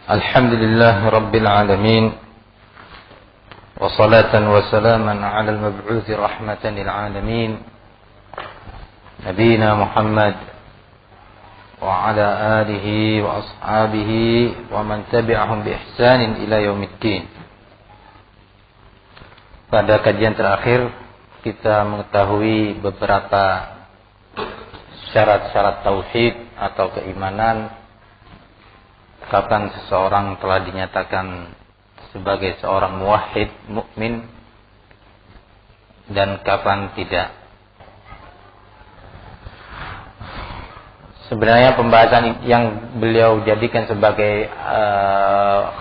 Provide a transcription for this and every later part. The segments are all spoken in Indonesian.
Alhamdulillah Rabbil Alamin. Wassalatan wassalaman ala al-mab'uthi rahmatan lil alamin, Nabiina Muhammad wa ala alihi wa ashabihi wa man tabi'ahum bi ihsanin ila yaumiddin. Pada kajian terakhir kita mengetahui beberapa syarat-syarat tauhid atau keimanan. Kapan seseorang telah dinyatakan sebagai seorang muwahhid, mukmin, dan kapan tidak. Sebenarnya pembahasan yang beliau jadikan sebagai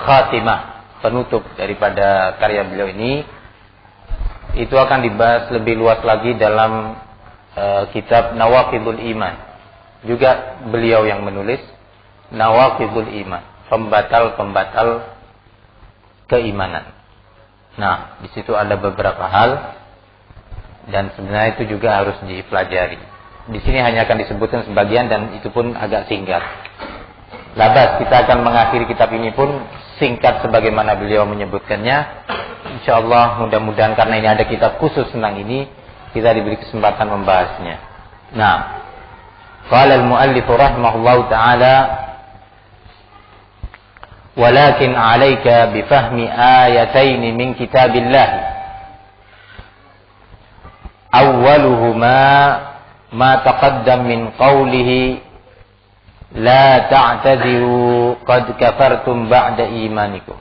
khatimah, penutup daripada karya beliau ini, itu akan dibahas lebih luas lagi dalam kitab Nawaqidul Iman. Juga beliau yang menulis Nawaqidul Iman, pembatal-pembatal keimanan. Nah, di situ ada beberapa hal dan sebenarnya itu juga harus dipelajari. Di sini hanya akan disebutkan sebagian dan itu pun agak singkat. Labas, kita akan mengakhiri kitab ini pun singkat sebagaimana beliau menyebutkannya. Insyaallah mudah-mudahan karena ini ada kitab khusus tentang ini, kita diberi kesempatan membahasnya. Nah, qala al-muallif rahimahullahu taala, walakin 'alaika bifahmi ayatayn min kitabillah. Awwaluhuma ma taqaddam min qawlihi la ta'tadiru qad kafartum ba'da imanikum.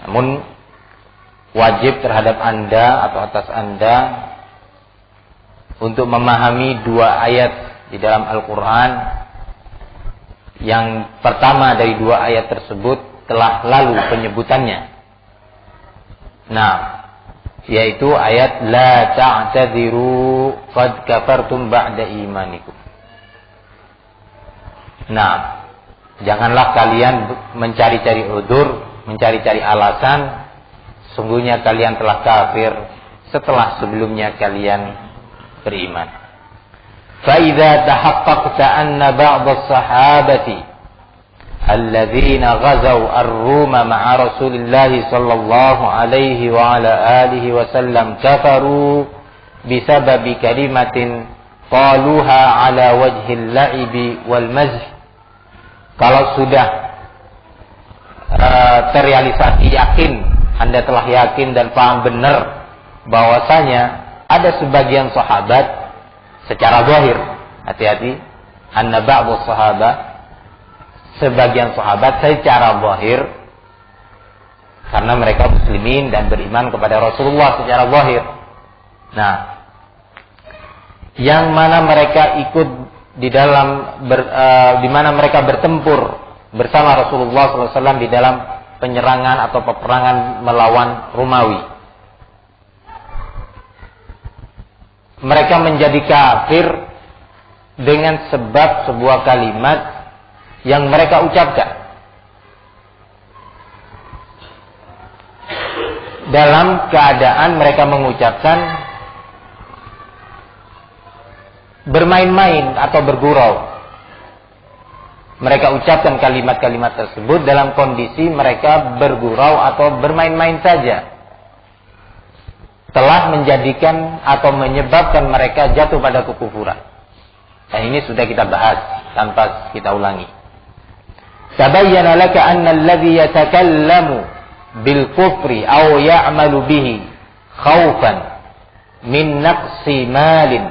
Namun wajib terhadap Anda atau atas Anda untuk memahami dua ayat di dalam Al-Qur'an. Yang pertama dari dua ayat tersebut telah lalu penyebutannya. Nah, yaitu ayat la ta'tadiru qad kafartum ba'da imanikum. Nah, janganlah kalian mencari-cari udzur, mencari-cari alasan. Sungguhnya kalian telah kafir setelah sebelumnya kalian beriman. فَإِذَا تَحَقَّقْتَ أَنَّ بَعْضَ الصَّحَابَةِ الَّذِينَ غَزَوْا الرُّومَ مَعَ رَسُولِ اللَّهِ صَلَّى اللَّهُ عَلَيْهِ وَعَلَى آلِهِ وَسَلَّمَ كَفَرُوا بِسَبَبِ كَلِمَةٍ قَالُوهَا عَلَى وَجْهِ اللَّعِبِ وَالْمَزْحِ. Kalau sudah terrealisasi, yakin, Anda telah yakin dan paham benar bahwasanya ada sebagian sahabat secara zahir, hati-hati, anna ba'd sahabat, sebagian sahabat secara zahir, karena mereka muslimin dan beriman kepada Rasulullah secara zahir. Nah, yang mana mereka ikut di dalam di mana mereka bertempur bersama Rasulullah SAW di dalam penyerangan atau peperangan melawan Romawi. Mereka menjadi kafir dengan sebab sebuah kalimat yang mereka ucapkan. Dalam keadaan mereka mengucapkan bermain-main atau bergurau. Mereka ucapkan kalimat-kalimat tersebut dalam kondisi mereka bergurau atau bermain-main saja. Telah menjadikan atau menyebabkan mereka jatuh pada kekufuran. Dan ini sudah kita bahas tanpa kita ulangi. Tabayyana laka anna alladhi yatakallamu bil kufri aw ya'malu bihi khaufan min naqsi malin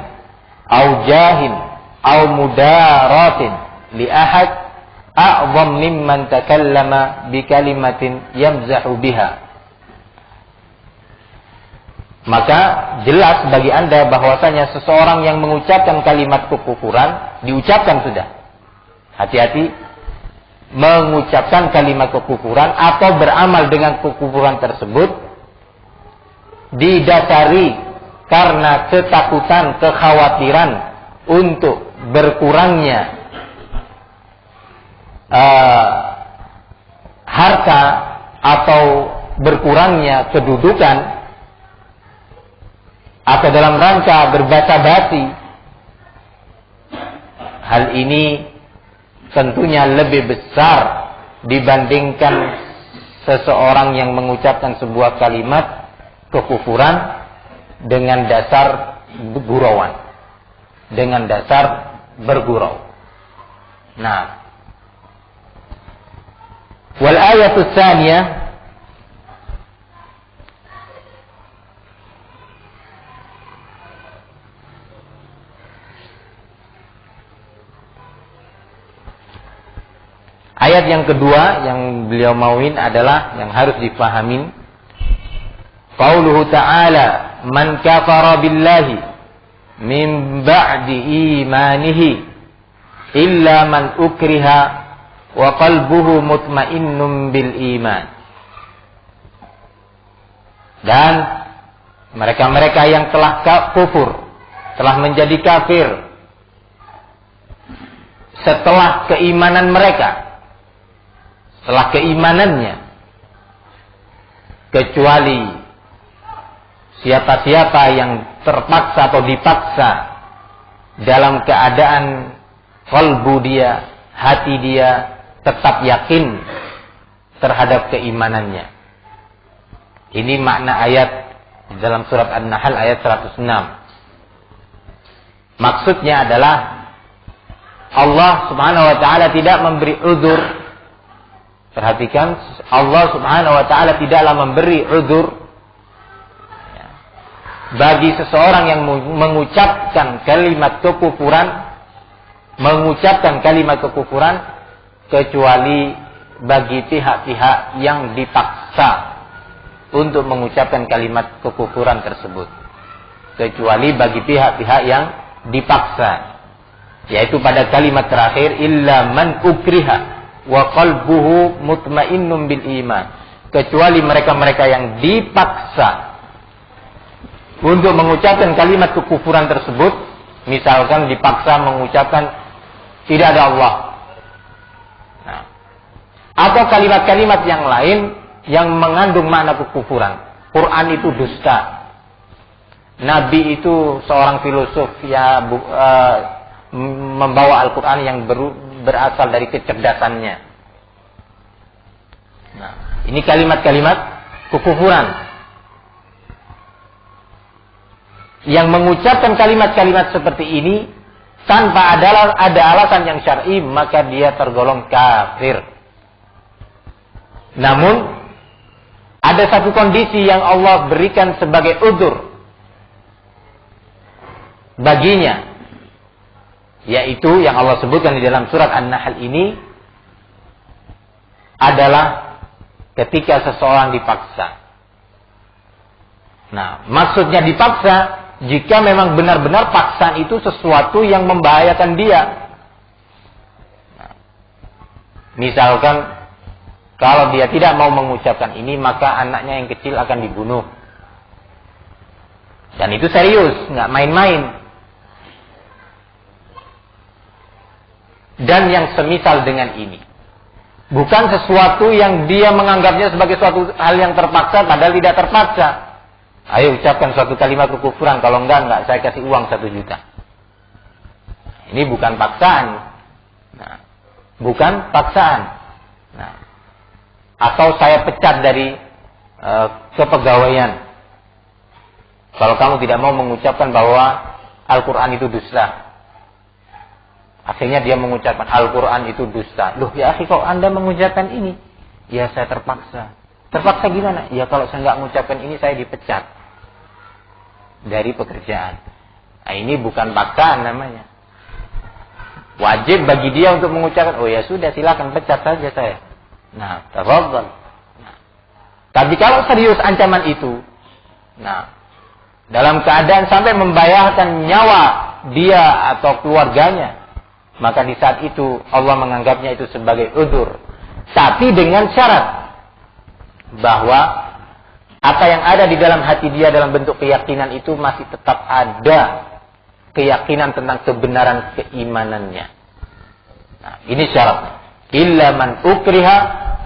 aw jahin aw mudaratin li ahad a'zam mimman takallama bi kalimatin yamzahu biha. Maka jelas bagi Anda bahwasanya seseorang yang mengucapkan kalimat kekufuran, diucapkan sudah. Hati-hati mengucapkan kalimat kekufuran atau beramal dengan kekufuran tersebut didasari karena ketakutan, kekhawatiran untuk berkurangnya harta atau berkurangnya kedudukan, atau dalam rangka berbasa-basi. Hal ini tentunya lebih besar dibandingkan seseorang yang mengucapkan sebuah kalimat kekufuran dengan dasar gurauan, dengan dasar bergurau. Nah, wal ayatu tsaniyah, ayat yang kedua yang beliau mauin adalah yang harus dipahamin. Qauluhu ta'ala, man kafara billahi min ba'di imanihi illa man ukriha wa qalbuhu mutmainnun bil iman. Dan mereka-mereka yang telah kufur, telah menjadi kafir setelah keimanan mereka, setelah keimanannya, kecuali siapa-siapa yang terpaksa atau dipaksa dalam keadaan kalbu dia, hati dia tetap yakin terhadap keimanannya. Ini makna ayat dalam surat An-Nahl ayat 106. Maksudnya adalah Allah Subhanahu wa taala tidak memberi uzur. Perhatikan, Allah Subhanahu wa taala tidaklah memberi uzur bagi seseorang yang mengucapkan kalimat kekufuran, kecuali bagi pihak-pihak yang dipaksa untuk mengucapkan kalimat kekufuran tersebut. Kecuali bagi pihak-pihak yang dipaksa, yaitu pada kalimat terakhir, illa man ukriha wa qalbuhu mutmainnun bil iman. Kecuali mereka-mereka yang dipaksa untuk mengucapkan kalimat kekufuran tersebut, misalkan dipaksa mengucapkan tidak ada Allah, nah, atau kalimat-kalimat yang lain yang mengandung makna kekufuran. Quran itu dusta, Nabi itu seorang filosof yang membawa Al-Quran yang berasal dari kecerdasannya. Nah, ini kalimat-kalimat kekufuran. Yang mengucapkan kalimat-kalimat seperti ini tanpa ada alasan yang syar'i, maka dia tergolong kafir. Namun ada satu kondisi yang Allah berikan sebagai uzur baginya, yaitu yang Allah sebutkan di dalam surat An-Nahl ini adalah ketika seseorang dipaksa. Nah, maksudnya dipaksa jika memang benar-benar paksaan itu sesuatu yang membahayakan dia. Nah, misalkan kalau dia tidak mau mengucapkan ini, maka anaknya yang kecil akan dibunuh. Dan itu serius, nggak main-main. Dan yang semisal dengan ini. Bukan sesuatu yang dia menganggapnya sebagai suatu hal yang terpaksa, padahal tidak terpaksa. Ayo ucapkan suatu kalimat kekufuran, kalau enggak saya kasih uang 1 juta. Ini bukan paksaan. Nah, bukan paksaan. Nah, atau saya pecat dari kepegawaian kalau kamu tidak mau mengucapkan bahwa Al-Quran itu dusta. Akhirnya dia mengucapkan Al-Quran itu dusta. Loh ya akhi, kok Anda mengucapkan ini? Ya saya terpaksa. Terpaksa gimana? Ya kalau saya nggak mengucapkan ini, saya dipecat dari pekerjaan. Nah, ini bukan paksaan namanya. Wajib bagi dia untuk mengucapkan, oh ya sudah silakan pecat saja saya. Nah, tafadhal. Nah, tapi kalau serius ancaman itu, nah, dalam keadaan sampai membahayakan nyawa dia atau keluarganya, maka di saat itu Allah menganggapnya itu sebagai uzur. Tapi dengan syarat bahwa apa yang ada di dalam hati dia dalam bentuk keyakinan itu masih tetap ada keyakinan tentang kebenaran keimanannya. Nah, ini syaratnya. Illa man ukriha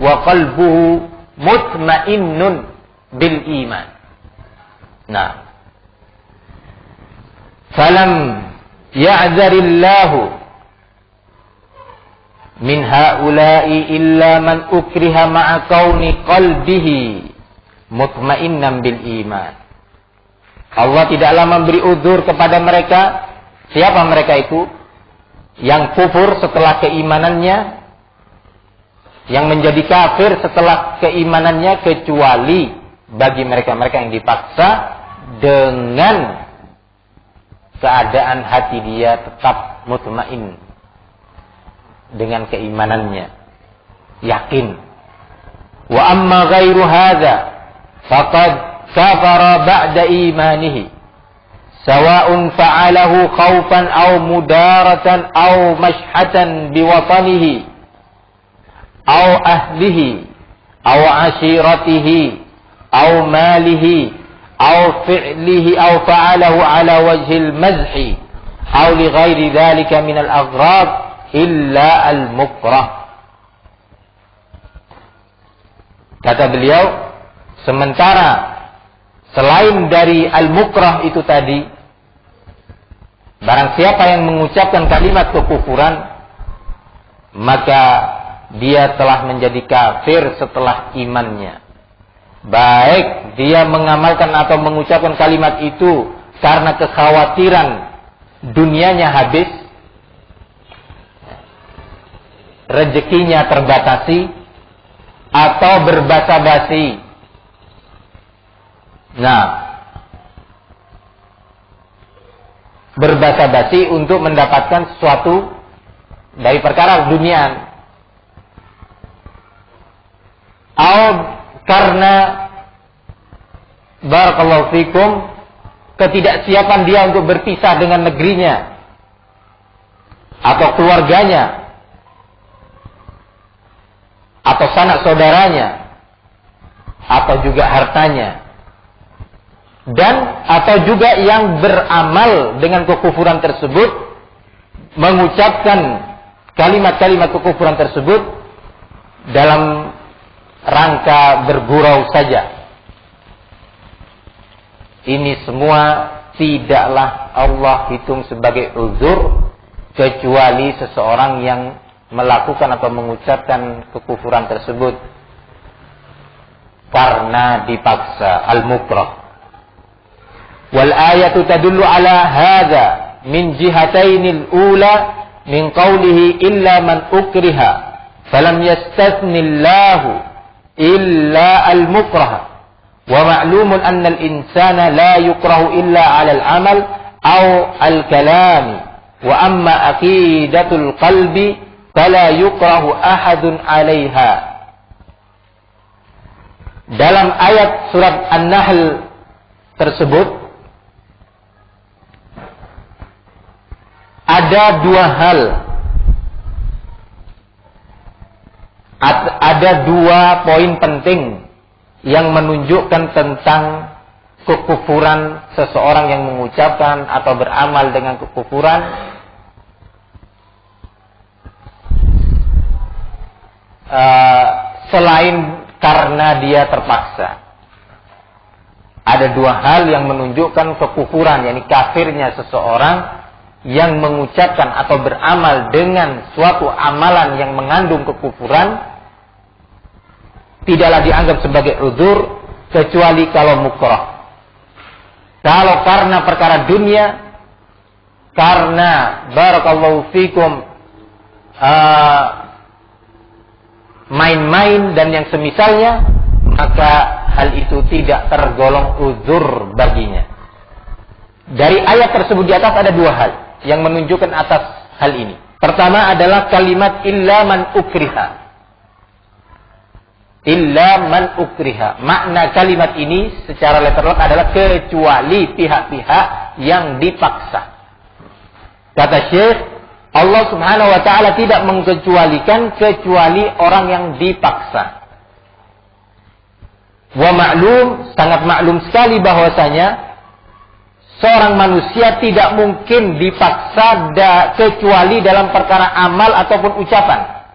wa qalbuhu mutmainnun bil iman. Nah, falam ya'zarillahu min haula'i illa man ukriha ma'a kauni qalbihi mutmainnan bil iman. Allah tidaklah memberi uzur kepada mereka. Siapa mereka itu? Yang kufur setelah keimanannya, yang menjadi kafir setelah keimanannya, kecuali bagi mereka-mereka yang dipaksa dengan keadaan hati dia tetap mutmain dengan keimanannya, yakin. Wa amma ghairu hadza faqad kafara ba'da imanihi sawa'un fa'alahu khaufan aw mudaratan aw mashhatan biwatanihi aw ahlihi aw ashiratihi aw malihi aw fi'lihi aw fa'alahu ala wajhil mazhi aw li ghairi dhalika min al-aghrad illa al-mukrah. Kata beliau, sementara selain dari al-mukrah itu tadi, barang siapa yang mengucapkan kalimat kekufuran, maka dia telah menjadi kafir setelah imannya. Baik dia mengamalkan atau mengucapkan kalimat itu karena kekhawatiran dunianya habis, rezekinya terbatasi, atau berbasa-basi. Nah, berbasa-basi untuk mendapatkan sesuatu dari perkara duniaan, atau karena barakallahu fikum ketidaksiapan dia untuk berpisah dengan negerinya atau keluarganya atau sanak saudaranya atau juga hartanya, dan atau juga yang beramal dengan kekufuran tersebut, mengucapkan kalimat-kalimat kekufuran tersebut dalam rangka bergurau saja. Ini semua tidaklah Allah hitung sebagai uzur kecuali seseorang yang melakukan atau mengucapkan kekufuran tersebut karena dipaksa, al-mukrah. Wal ayatu tadullu ala hadza min jihatainil ula min qawlihi illa man ukriha falam yastathnillahu illa al-mukrah wa ma'lumun anna al-insana la yukrahu illa ala al-amal aw al-kalami wa amma aqidatul qalbi fala yukrahu ahadun 'alaiha. Dalam ayat surat An-Nahl tersebut ada dua hal, ada dua poin penting yang menunjukkan tentang kekufuran seseorang yang mengucapkan atau beramal dengan kekufuran selain karena dia terpaksa. Ada dua hal yang menunjukkan kekufuran, yakni kafirnya seseorang yang mengucapkan atau beramal dengan suatu amalan yang mengandung kekufuran, tidaklah dianggap sebagai uzur kecuali kalau mukrah. Kalau karena perkara dunia, karena barakallahu fikum main-main dan yang semisalnya, maka hal itu tidak tergolong uzur baginya. Dari ayat tersebut di atas ada dua hal yang menunjukkan atas hal ini. Pertama adalah kalimat illa man ukriha. Illa man ukriha. Makna kalimat ini secara letterlock adalah kecuali pihak-pihak yang dipaksa. Kata Syekh, Allah subhanahu wa ta'ala tidak mengecualikan kecuali orang yang dipaksa. Wa maklum, sangat maklum sekali bahwasanya seorang manusia tidak mungkin dipaksa kecuali dalam perkara amal ataupun ucapan.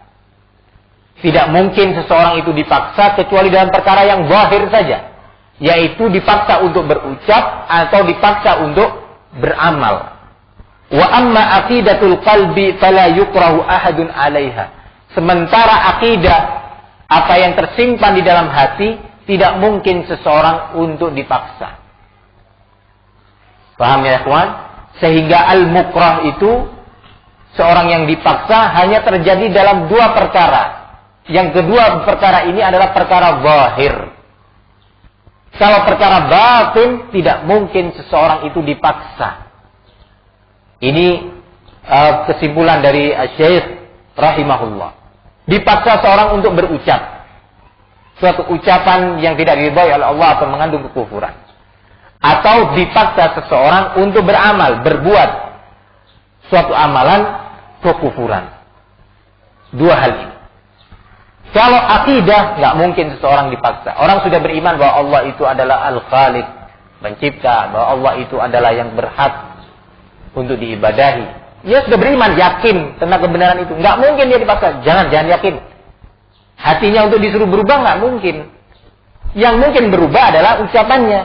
Tidak mungkin seseorang itu dipaksa kecuali dalam perkara yang zahir saja, yaitu dipaksa untuk berucap atau dipaksa untuk beramal. Wa amma aqidatul qalbi fala yukrahu ahadun 'alaiha. Sementara akidah, apa yang tersimpan di dalam hati, tidak mungkin seseorang untuk dipaksa. Paham ya ikhwan? Sehingga al-mukrah itu, seorang yang dipaksa hanya terjadi dalam dua perkara. Yang kedua perkara ini adalah perkara zahir. Kalau perkara batin, tidak mungkin seseorang itu dipaksa. Ini kesimpulan dari Syekh rahimahullah. Dipaksa seorang untuk berucap suatu ucapan yang tidak diridhai oleh Allah atau mengandung kekufuran. Atau dipaksa seseorang untuk beramal, berbuat suatu amalan kekufuran. Dua hal ini. Kalau akidah, nggak mungkin seseorang dipaksa. Orang sudah beriman bahwa Allah itu adalah Al-Khaliq, pencipta, bahwa Allah itu adalah yang berhak untuk diibadahi. Dia sudah beriman, yakin tentang kebenaran itu. Nggak mungkin dia dipaksa. Jangan yakin. Hatinya untuk disuruh berubah nggak mungkin. Yang mungkin berubah adalah ucapannya.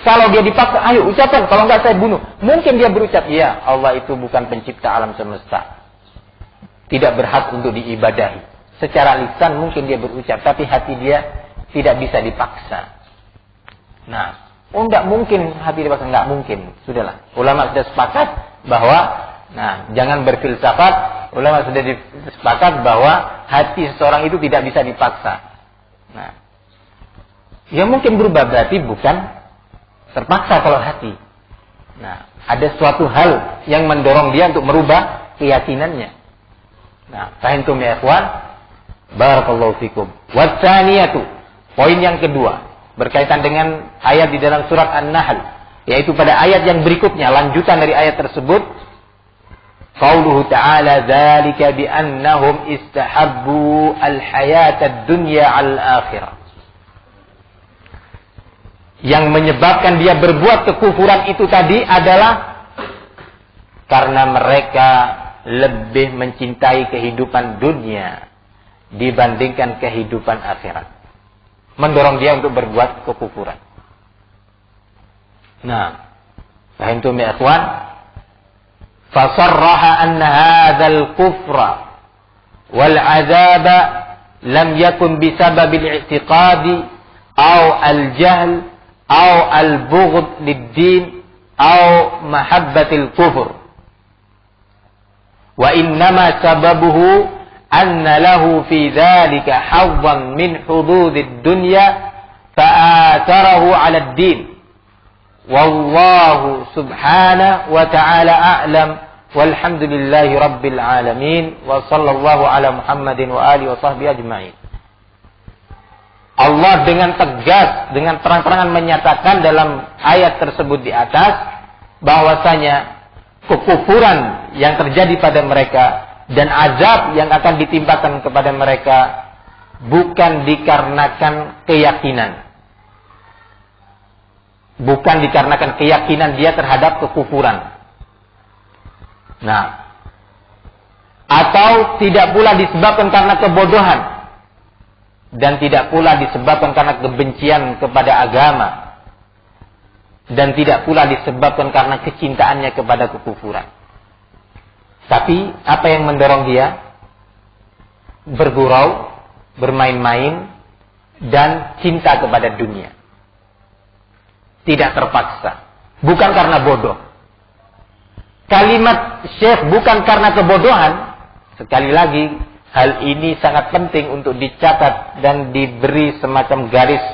Kalau dia dipaksa, ayo ucapkan. Kalau nggak saya bunuh. Mungkin dia berucap, iya Allah itu bukan pencipta alam semesta. Tidak berhak untuk diibadahi. Secara lisan mungkin dia berucap, tapi hati dia tidak bisa dipaksa. Nah, nggak mungkin hati dipaksa, nggak mungkin. Sudahlah. Ulama sudah sepakat bahwa jangan berfilsafat. Ulama sudah sepakat bahwa hati seseorang itu tidak bisa dipaksa. Nah, ya mungkin berubah berarti bukan terpaksa kalau hati. Nah, ada suatu hal yang mendorong dia untuk merubah keyakinannya. Nah, fahintum ya ikhwan? Barakallahu fikum. Watsaniyatu, poin yang kedua berkaitan dengan ayat di dalam surat An-Nahl, yaitu pada ayat yang berikutnya, lanjutan dari ayat tersebut. Qauluhu ta'ala dzalika bi annahum istahabbu al-hayata ad-dunya 'al-akhirah. Yang menyebabkan dia berbuat kekufuran itu tadi adalah karena mereka lebih mencintai kehidupan dunia dibandingkan kehidupan akhirat. Mendorong dia untuk berbuat kekufuran. Nah, fahimtum ya ikhwan? Fasarraha anna hadzal kufra wal 'adzaba lam yakun bisababil i'tiqadi aw al-jahl aw al-bughd lid-din aw mahabbatil kufur. Wa innama sababuhu anna lahu fi dzalika hazzan min hududid dunya fa'atharahu 'ala ad-din. Wallahu subhanahu wa ta'ala a'lam. Walhamdulillahi rabbil alamin. Wa sallallahu ala Muhammadin wa alihi wa sahbihi ajma'in. Allah dengan tegas, dengan terang-terangan menyatakan dalam ayat tersebut di atas bahwasanya kekufuran yang terjadi pada mereka dan azab yang akan ditimpakan kepada mereka bukan dikarenakan keyakinan. Bukan dikarenakan keyakinan dia terhadap kekufuran. Nah, atau tidak pula disebabkan karena kebodohan dan tidak pula disebabkan karena kebencian kepada agama dan tidak pula disebabkan karena kecintaannya kepada kekufuran. Tapi apa yang mendorong dia bergurau, bermain-main dan cinta kepada dunia? Tidak terpaksa, bukan karena bodoh. Kalimat Syekh bukan karena kebodohan, sekali lagi hal ini sangat penting untuk dicatat dan diberi semacam garis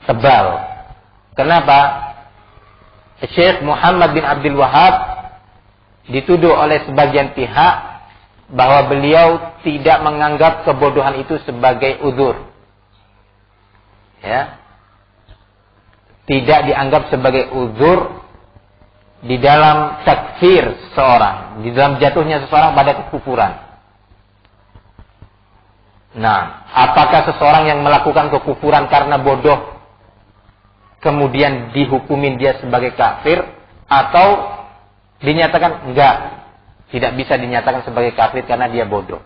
tebal. Kenapa? Syekh Muhammad bin Abdul Wahab dituduh oleh sebagian pihak bahwa beliau tidak menganggap kebodohan itu sebagai uzur. Ya. Tidak dianggap sebagai uzur di dalam takfir seseorang, di dalam jatuhnya seseorang pada kekufuran. Nah, apakah seseorang yang melakukan kekufuran karena bodoh kemudian dihukumin dia sebagai kafir, atau dinyatakan enggak, tidak bisa dinyatakan sebagai kafir karena dia bodoh,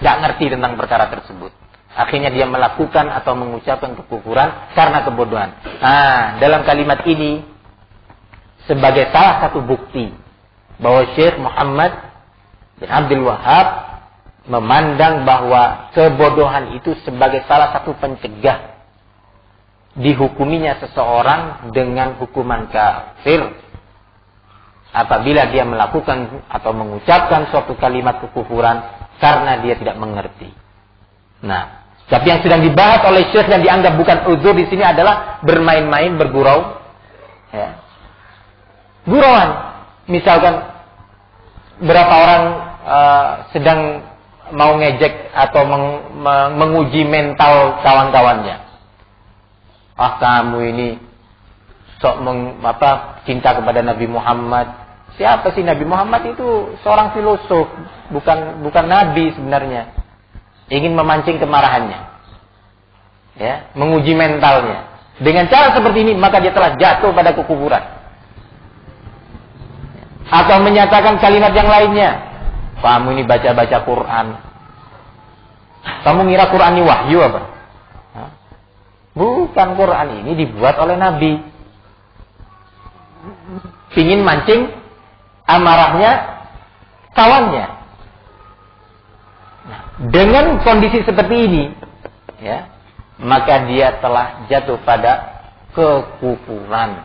enggak ngerti tentang perkara tersebut, akhirnya dia melakukan atau mengucapkan kekufuran karena kebodohan. Nah, dalam kalimat ini sebagai salah satu bukti bahwa Syekh Muhammad bin Abdul Wahab memandang bahwa kebodohan itu sebagai salah satu pencegah dihukuminya seseorang dengan hukuman kafir apabila dia melakukan atau mengucapkan suatu kalimat kekufuran karena dia tidak mengerti. Nah, tapi yang sedang dibahas oleh Syekh dan dianggap bukan uzur di sini adalah bermain-main, bergurau, ya. Gurauan. Misalkan berapa orang sedang mau ngejek atau menguji mental kawan-kawannya. Ah, kamu ini sok cinta kepada Nabi Muhammad. Siapa sih Nabi Muhammad? Itu seorang filosof, bukan nabi sebenarnya. Ingin memancing kemarahannya. Ya, menguji mentalnya. Dengan cara seperti ini maka dia telah jatuh pada kekufuran. Atau menyatakan kalimat yang lainnya. Kamu ini baca-baca Quran. Kamu ngira Quran ini wahyu apa? Bukan, Quran ini dibuat oleh Nabi. Pingin mancing amarahnya kawannya. Nah, dengan kondisi seperti ini, ya, maka dia telah jatuh pada kekufuran.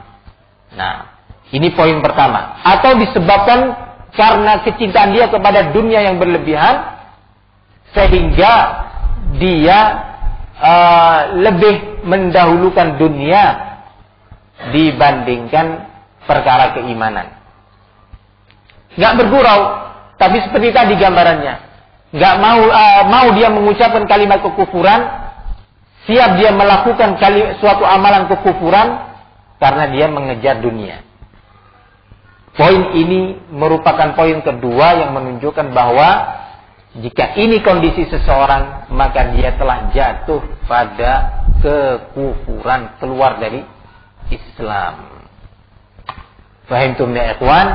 Nah, ini poin pertama. Atau disebabkan karena kecintaan dia kepada dunia yang berlebihan, sehingga dia lebih mendahulukan dunia dibandingkan perkara keimanan. Nggak bergurau, tapi seperti tadi gambarannya, nggak mau dia mengucapkan kalimat kekufuran, siap dia melakukan suatu amalan kekufuran karena dia mengejar dunia. Poin ini merupakan poin kedua yang menunjukkan bahwa jika ini kondisi seseorang, maka dia telah jatuh pada kekufuran, keluar dari Islam. Fahimtum ya ikhwan?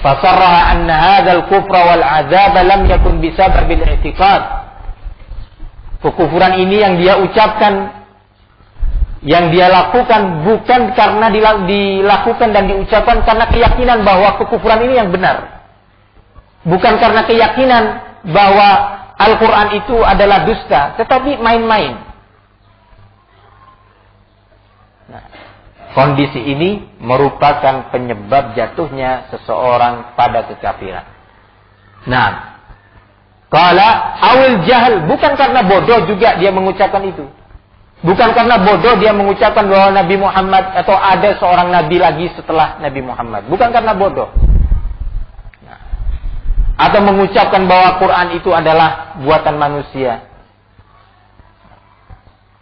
Fasarraha anna hadzal kufra wal azab lam yakun bisababil i'tiqad. Kekufuran ini yang dia ucapkan, yang dia lakukan bukan karena dilakukan dan diucapkan karena keyakinan bahwa kekufuran ini yang benar. Bukan karena keyakinan bahwa Al-Quran itu adalah dusta, tetapi main-main. Nah, kondisi ini merupakan penyebab jatuhnya seseorang pada kekafiran. Nah, qala awil jahal, bukan karena bodoh juga dia mengucapkan itu. Bukan karena bodoh dia mengucapkan bahwa Nabi Muhammad atau ada seorang nabi lagi setelah Nabi Muhammad. Bukan karena bodoh. Atau mengucapkan bahwa Quran itu adalah buatan manusia.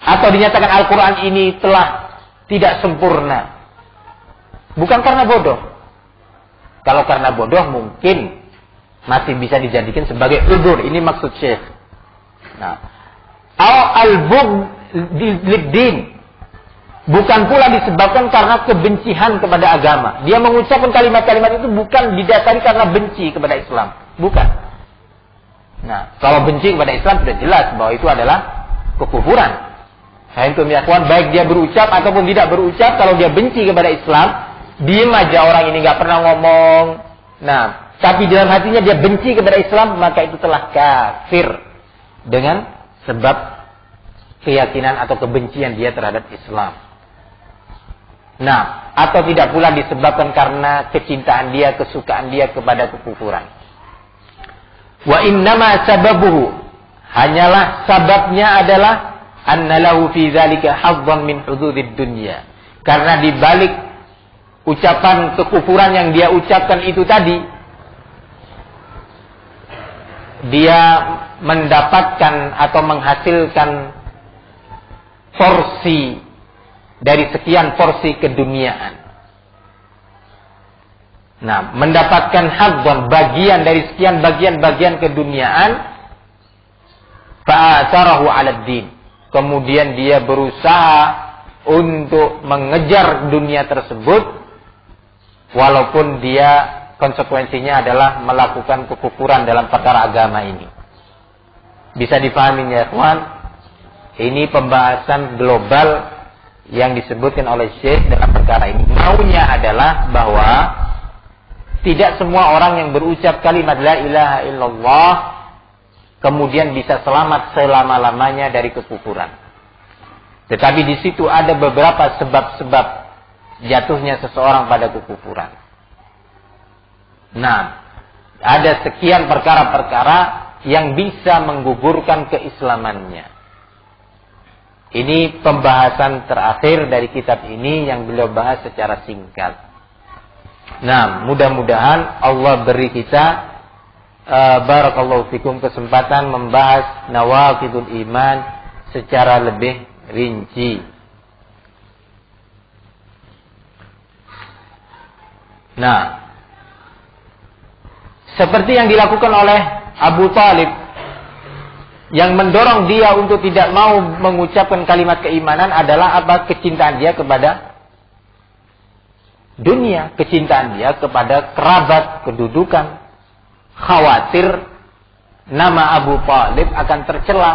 Atau dinyatakan Al-Quran ini telah tidak sempurna. Bukan karena bodoh. Kalau karena bodoh mungkin masih bisa dijadikan sebagai uzur. Ini maksud Syekh. Nah, al-bughd. Bukan pula disebabkan karena kebencian kepada agama. Dia mengucapkan kalimat-kalimat itu bukan didasari karena benci kepada Islam. Bukan. Nah, kalau benci kepada Islam sudah jelas bahwa itu adalah kekufuran. Fahimtum ya kawan? Baik dia berucap ataupun tidak berucap, kalau dia benci kepada Islam, diem aja orang ini nggak pernah ngomong. Nah, tapi dalam hatinya dia benci kepada Islam, maka itu telah kafir dengan sebab keyakinan atau kebencian dia terhadap Islam. Nah, atau tidak pula disebabkan karena kecintaan dia, kesukaan dia kepada kekufuran. Wa innama sababuhu, hanyalah sababnya adalah annalahu fi dzalika hazzan min hududid dunya. Karena di balik ucapan kekufuran yang dia ucapkan itu tadi, dia mendapatkan atau menghasilkan porsi dari sekian porsi keduniaan. Nah, mendapatkan hadzan, bagian dari sekian bagian-bagian keduniaan, fa'atharahu 'ala ad-din. Kemudian dia berusaha untuk mengejar dunia tersebut, walaupun dia konsekuensinya adalah melakukan kekufuran dalam perkara agama ini. Bisa dipahami ya, ikhwan? Ini pembahasan global yang disebutkan oleh Syekh dalam perkara ini. Maunya adalah bahwa tidak semua orang yang berucap kalimat la ilaha illallah kemudian bisa selamat selama-lamanya dari kekufuran. Tetapi di situ ada beberapa sebab-sebab jatuhnya seseorang pada kekufuran. Nah, ada sekian perkara-perkara yang bisa menggugurkan keislamannya. Ini pembahasan terakhir dari kitab ini yang beliau bahas secara singkat. Nah, mudah-mudahan Allah beri kita barakallahu fikum kesempatan membahas nawaqidul iman secara lebih rinci. Nah, seperti yang dilakukan oleh Abu Talib, yang mendorong dia untuk tidak mau mengucapkan kalimat keimanan adalah apa? Kecintaan dia kepada dunia, kecintaan dia kepada kerabat, kedudukan, khawatir nama Abu Talib akan tercela.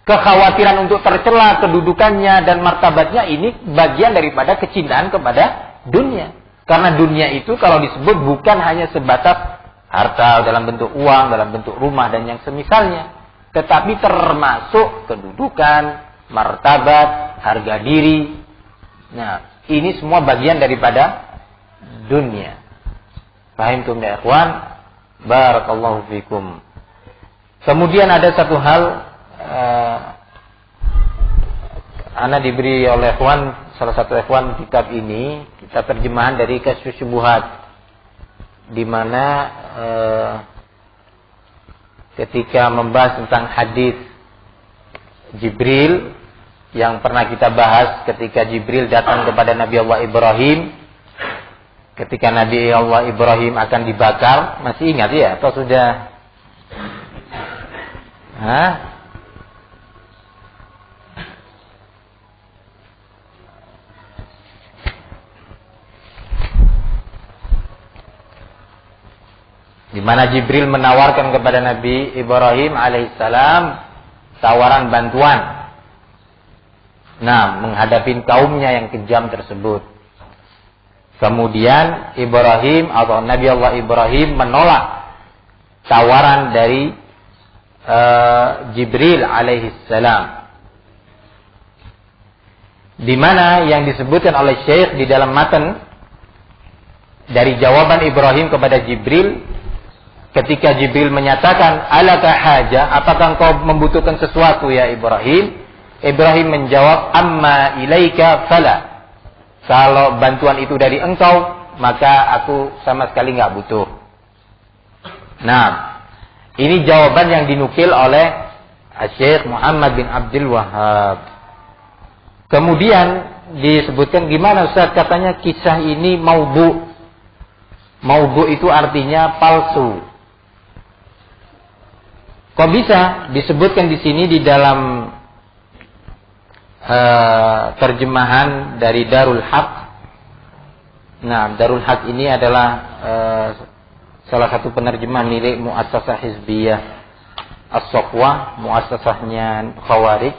Kekhawatiran untuk tercela kedudukannya dan martabatnya ini bagian daripada kecintaan kepada dunia. Karena dunia itu kalau disebut bukan hanya sebatas harta dalam bentuk uang, dalam bentuk rumah dan yang semisalnya, tetapi termasuk kedudukan, martabat, harga diri. Nah, ini semua bagian daripada dunia. Paham tuh ya ikhwan? Barakallahu fikum. Kemudian ada satu hal, ana diberi oleh ikhwan, salah satu ikhwan kitab ini, kitab terjemahan dari Kasyfus Syubuhat, di mana ketika membahas tentang hadis Jibril yang pernah kita bahas ketika Jibril datang kepada Nabi Allah Ibrahim, ketika Nabi Allah Ibrahim akan dibakar, masih ingat ya atau sudah? Hah? Di mana Jibril menawarkan kepada Nabi Ibrahim alaihissalam tawaran bantuan. Nah, menghadapi kaumnya yang kejam tersebut. Kemudian Ibrahim atau Nabi Allah Ibrahim menolak tawaran dari Jibril alaihissalam. Di mana yang disebutkan oleh Syekh di dalam matan dari jawaban Ibrahim kepada Jibril, ketika Jibril menyatakan, alaka haja, apakah engkau membutuhkan sesuatu ya Ibrahim? Ibrahim menjawab, amma ilaika fala. Kalau bantuan itu dari engkau, maka aku sama sekali nggak butuh. Nah, ini jawaban yang dinukil oleh Syekh Muhammad bin Abdul Wahhab. Kemudian disebutkan gimana Ustaz, katanya kisah ini maudhu. Maudhu itu artinya palsu. Kok bisa disebutkan di sini di dalam terjemahan dari Darul Haq. Nah, Darul Haq ini adalah salah satu penerjemah milik Muassasah Hizbiyah As-Safwah, muassasahnya Khawarij.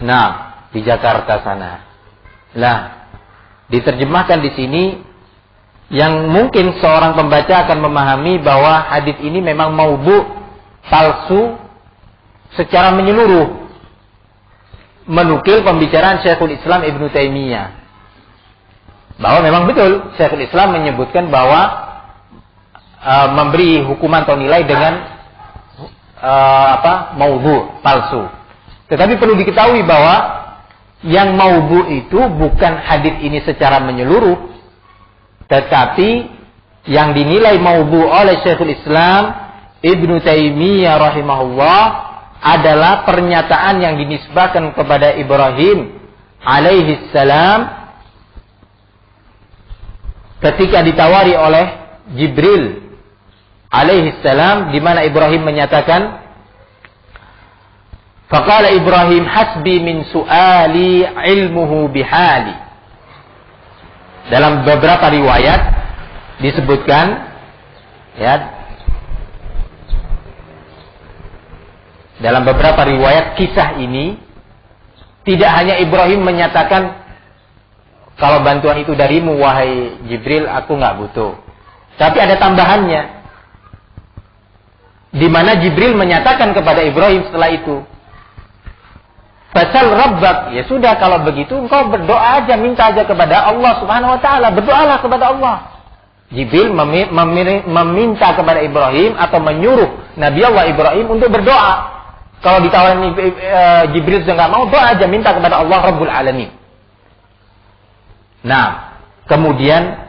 Nah, di Jakarta sana. Nah, diterjemahkan di sini yang mungkin seorang pembaca akan memahami bahwa hadis ini memang maudhu, palsu secara menyeluruh, menukil pembicaraan Syekhul Islam Ibnu Taimiyah, bahwa memang betul Syekhul Islam menyebutkan bahwa memberi hukuman atau nilai dengan maudhu, palsu. Tetapi perlu diketahui bahwa yang maudhu itu bukan hadis ini secara menyeluruh, tetapi yang dinilai maudhu oleh Syekhul Islam Ibnu Taimiyah rahimahullah adalah pernyataan yang dinisbahkan kepada Ibrahim alaihi salam ketika ditawari oleh Jibril alaihi salam, di mana Ibrahim menyatakan, faqala Ibrahim hasbi min su'ali ilmuhu bihali. Dalam beberapa riwayat disebutkan, ya, dalam beberapa riwayat kisah ini tidak hanya Ibrahim menyatakan kalau bantuan itu darimu wahai Jibril, aku nggak butuh, tapi ada tambahannya. Di mana Jibril menyatakan kepada Ibrahim setelah itu, "Fasal rabbak." Ya sudah, kalau begitu engkau berdoa aja, minta aja kepada Allah Subhanahu wa taala, berdoalah kepada Allah. Jibril meminta kepada Ibrahim atau menyuruh Nabi Allah Ibrahim untuk berdoa. Kalau ditawarin Jibril sudah nggak mau, doa aja, minta kepada Allah Rabbul Alamin. Nah, kemudian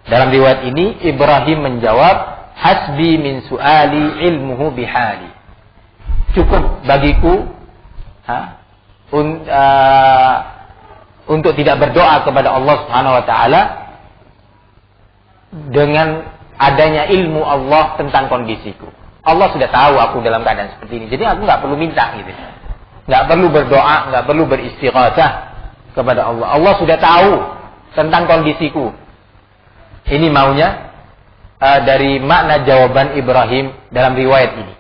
dalam riwayat ini Ibrahim menjawab, "Hasbi min su'ali ilmuhu bihali." Cukup bagiku untuk tidak berdoa kepada Allah Subhanahu wa taala dengan adanya ilmu Allah tentang kondisiku. Allah sudah tahu aku dalam keadaan seperti ini, jadi aku nggak perlu minta gitu. Nggak perlu berdoa, nggak perlu beristighatsah kepada Allah. Allah sudah tahu tentang kondisiku. Ini maunya dari makna jawaban Ibrahim dalam riwayat ini.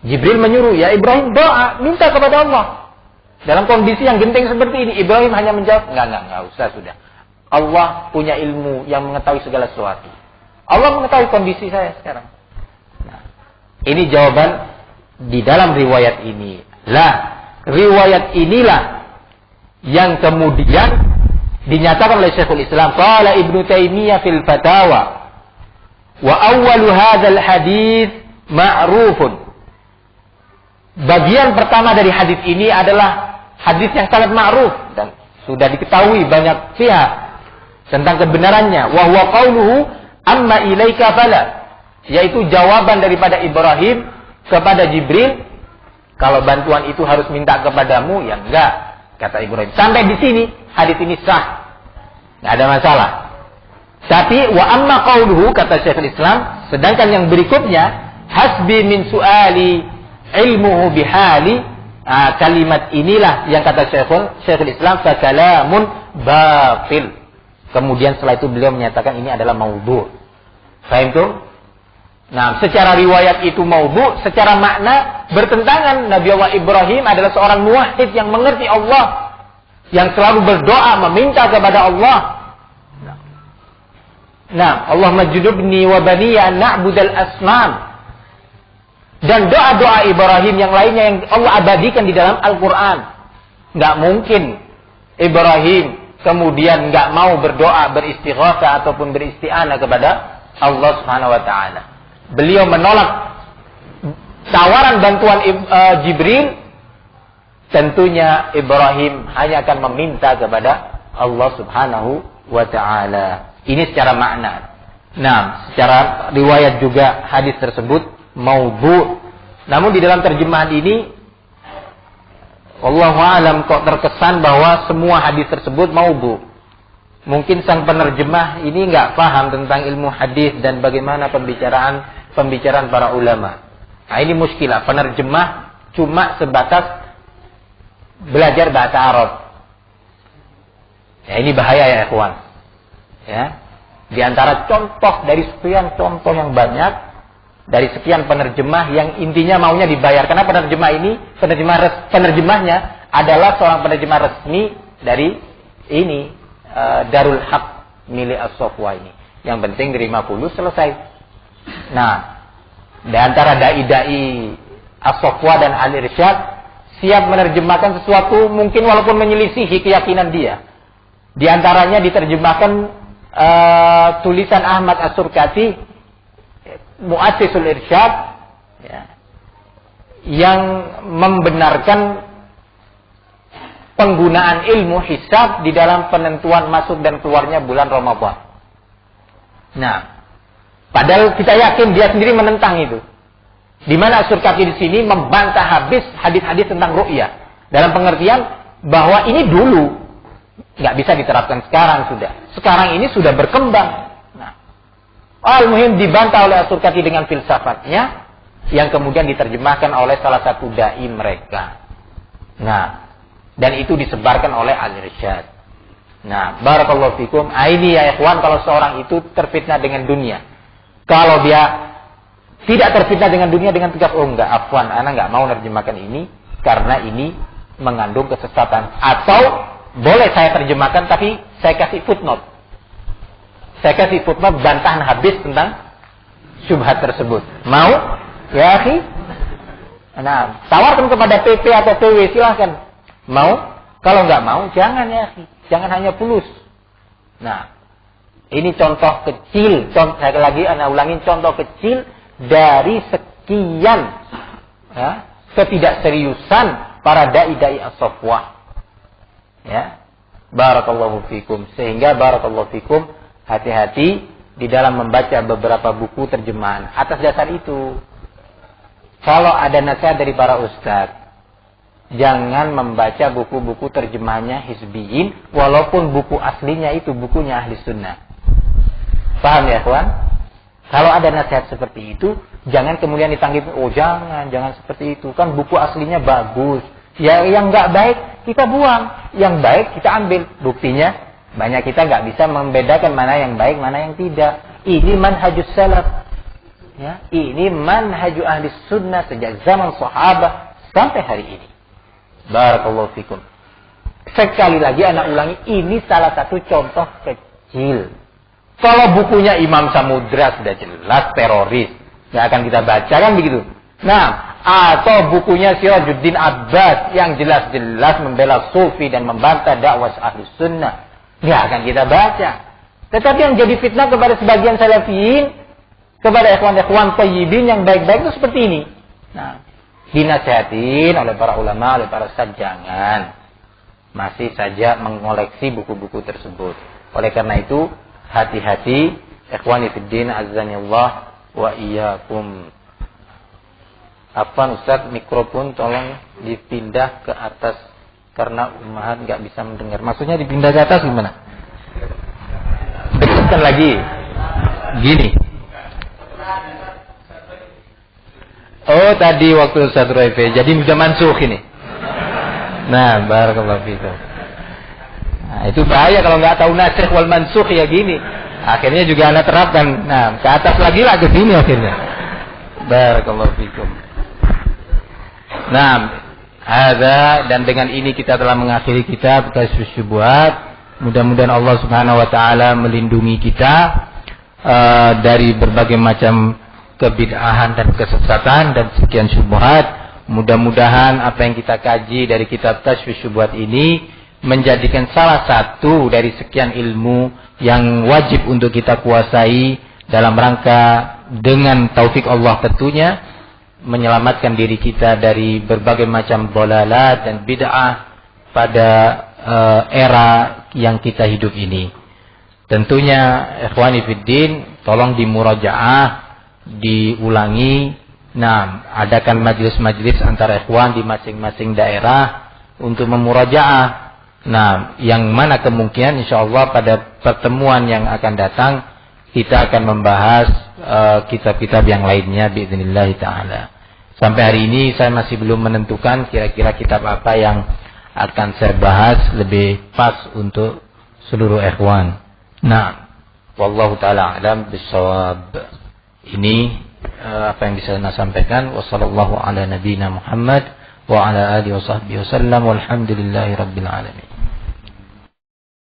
Jibril menyuruh, ya Ibrahim doa, minta kepada Allah. Dalam kondisi yang genting seperti ini, Ibrahim hanya menjawab, enggak usah, sudah. Allah punya ilmu yang mengetahui segala sesuatu. Allah mengetahui kondisi saya sekarang. Nah, ini jawaban di dalam riwayat ini. Riwayat inilah yang kemudian dinyatakan oleh Syekhul Islam. Qala Ibnu Taimiyah fil Fatawa, wa awwalu hadzal hadits ma'rufun. Bagian pertama dari hadis ini adalah hadis yang sangat ma'ruf dan sudah diketahui banyak pihak tentang kebenarannya. Wa huwa qauluhu amma ilaika fala, yaitu jawaban daripada Ibrahim kepada Jibril, kalau bantuan itu harus minta kepadamu, ya enggak, kata Ibrahim. Sampai di sini hadis ini sah, enggak ada masalah. Tapi wa amma qauluhu, kata Syekhul Islam, sedangkan yang berikutnya, hasbi min su'ali ilmuhu bihali, kalimat inilah yang kata Syekhul Islam fakalamun batil. Kemudian setelah itu beliau menyatakan ini adalah maudhu'. Faham tuh? Nah, secara riwayat itu maudhu', secara makna bertentangan. Nabi Allah Ibrahim adalah seorang muwahhid yang mengerti Allah, yang selalu berdoa meminta kepada Allah. Nah, Allahumma junubni wa baniya an na'budal asnam. Dan doa-doa Ibrahim yang lainnya yang Allah abadikan di dalam Al-Quran. Nggak mungkin Ibrahim kemudian nggak mau berdoa, beristighatsah ataupun beristi'anah kepada Allah Subhanahu wa taala. Beliau menolak tawaran bantuan Jibril. Tentunya Ibrahim hanya akan meminta kepada Allah Subhanahu wa taala. Ini secara makna. Nah, secara riwayat juga hadis tersebut maudhu'. Namun di dalam terjemahan ini wallahu a'lam kok terkesan bahwa semua hadis tersebut maudhu'. Mungkin sang penerjemah ini enggak paham tentang ilmu hadis dan bagaimana pembicaraan para ulama. Nah, ini muskilah. Penerjemah cuma sebatas belajar bahasa Arab. Ya, ini bahaya ya, ikhwan. Ya. Di antara contoh dari sekian contoh yang banyak, dari sekian penerjemah yang intinya maunya dibayar. Karena penerjemahnya adalah seorang penerjemah resmi dari ini Darul Haq milik As-Sofwa ini. Yang penting terima fulus, selesai. Nah, di antara dai-dai As-Sofwa dan Al-Irsyad siap menerjemahkan sesuatu mungkin walaupun menyelisihi keyakinan dia. Di antaranya diterjemahkan tulisan Ahmad As-Surkati, Mu'assisul Irsyad, ya, yang membenarkan penggunaan ilmu hisab di dalam penentuan masuk dan keluarnya bulan Ramadan. Nah, padahal kita yakin dia sendiri menentang itu. Di mana As-Surkati di sini membantah habis hadis-hadis tentang ru'yah dalam pengertian bahwa ini dulu nggak bisa diterapkan sekarang sudah. Sekarang ini sudah berkembang. Nah, al-muhim dibantah oleh As-Surkati dengan filsafatnya yang kemudian diterjemahkan oleh salah satu dai mereka. Nah, dan itu disebarkan oleh Al-Irsyad. Nah, barakallahu fikum. Ini ya ikhwan, kalau seorang itu terfitnah dengan dunia. Kalau dia tidak terfitnah dengan dunia dengan tegas, oh enggak, afwan, ana enggak mau nerjemahkan ini karena ini mengandung kesesatan. Atau boleh saya terjemahkan tapi saya kasih footnote. Saya kasih footnote bantahan habis tentang syubhat tersebut. Mau? Ya, akhi. Nah, tawarkan kepada PP atau PW, silahkan. Mau? Kalau nggak mau, jangan ya, akhi. Jangan hanya fulus. Nah, ini contoh kecil. Saya lagi ulangin contoh kecil dari sekian ketidakseriusan para dai-dai as-safwah. Ya. Barakallahu fikum. Sehingga barakallahu fikum, hati-hati di dalam membaca beberapa buku terjemahan. Atas dasar itu, kalau ada nasihat dari para ustadz, jangan membaca buku-buku terjemahannya hizbiyin, walaupun buku aslinya itu bukunya ahli sunnah. Paham ya, kawan? Kalau ada nasihat seperti itu, jangan kemudian ditanggapi, oh jangan seperti itu. Kan buku aslinya bagus. Ya, yang nggak baik kita buang, yang baik kita ambil. Buktinya banyak kita nggak bisa membedakan mana yang baik, mana yang tidak. Ini manhajus salaf, ya, ini manhaju ahli sunnah sejak zaman sahabat sampai hari ini. Barakallahu fikum. Sekali lagi anak ulangi, ini salah satu contoh kecil. Kalau bukunya Imam Samudra sudah jelas teroris, nggak akan kita baca kan begitu. Nah, atau bukunya Sirajuddin Abbas yang jelas-jelas membela sufi dan membantah dakwah ahli sunnah, nggak akan kita baca. Tetapi yang jadi fitnah kepada sebagian salafiyin, kepada ikhwan-ikhwan thayyibin yang baik-baik itu seperti ini. Nah, dinasihatin oleh para ulama, oleh para ustaz, jangan masih saja mengoleksi buku-buku tersebut. Oleh karena itu, hati-hati, ikhwani fiddin azzanillah wa iyyakum. Apa Ustaz, mikrofon tolong dipindah ke atas karena umat nggak bisa mendengar. Maksudnya dipindah ke atas gimana? Dekatkan lagi. Gini. Oh, tadi waktu Ustaz Roife. Jadi sudah mansukh ini. Nah, barakallahu fikum. Nah, itu bahaya kalau nggak tahu nasikh wal mansukh ya gini. Akhirnya juga Anda terapkan. Nah, ke atas lagi lah ke sini akhirnya. Barakallahu fikum. Nah, ada, dan dengan ini kita telah mengakhiri kitab Kasyfus Syubhat. Mudah-mudahan Allah Subhanahu wa taala melindungi kita dari berbagai macam kebid'ahan dan kesesatan dan sekian syubhat. Mudah-mudahan apa yang kita kaji dari kitab Kasyfus Syubhat ini menjadikan salah satu dari sekian ilmu yang wajib untuk kita kuasai dalam rangka dengan taufik Allah tentunya menyelamatkan diri kita dari berbagai macam dalalah dan bid'ah pada era yang kita hidup ini. Tentunya ikhwani fiddin, tolong dimurajaah, diulangi. Nah, adakan majelis-majelis antara ikhwan di masing-masing daerah untuk memurajaah. Nah, yang mana kemungkinan insyaallah pada pertemuan yang akan datang kita akan membahas kitab-kitab yang lainnya biiznillah taala. Sampai hari ini saya masih belum menentukan kira-kira kitab apa yang akan saya bahas lebih pas untuk seluruh ikhwan. Nah, wallahu taala alam bissawab. Ini apa yang bisa saya sampaikan. Wassallallahu ala nabiyyina Muhammad wa ala alihi washabbihi wasallam walhamdulillahi rabbil alamin.